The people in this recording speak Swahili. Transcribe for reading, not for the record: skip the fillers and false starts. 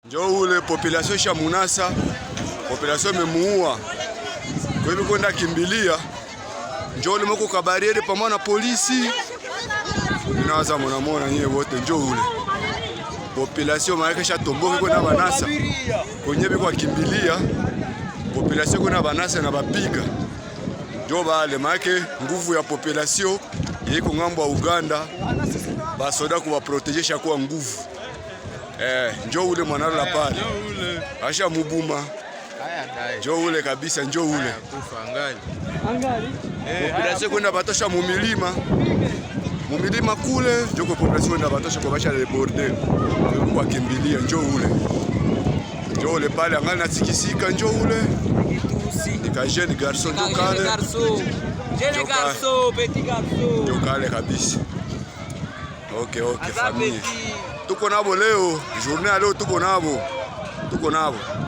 Njoo ule population ya Munasa, population imemuua. Kwa hivyo kwenda kimbilia. Njoo ule mko kabariere pamoja na polisi. Inawaza mnamona nyewe wote njoo ule. Population maana kesha tomboke kwenda Banasa. Kwenye biko kimbilia. Population kwenda Banasa na bapiga. Njoo bale maana nguvu ya population yiko ngambo wa Uganda. Basoda kuwa proteger kwa nguvu. Njoo ule mwanalo la pale. Asha mubuma. Njoo ule kabisa, njoo ule. Angali. Population kwenda batosha mumilima. Mumilima kule, njoo population kwenda batosha kwa basha le bordel. Kwa kimbilia, njoo ule. Njoo ule pale angali natikisika, njoo ule. Nika jeune garçon, njoo kale. Jeune garçon, petit garçon. Njoo kale kabisa. Okay, famille. Tuko nabo leo, journée leo tuko nabo.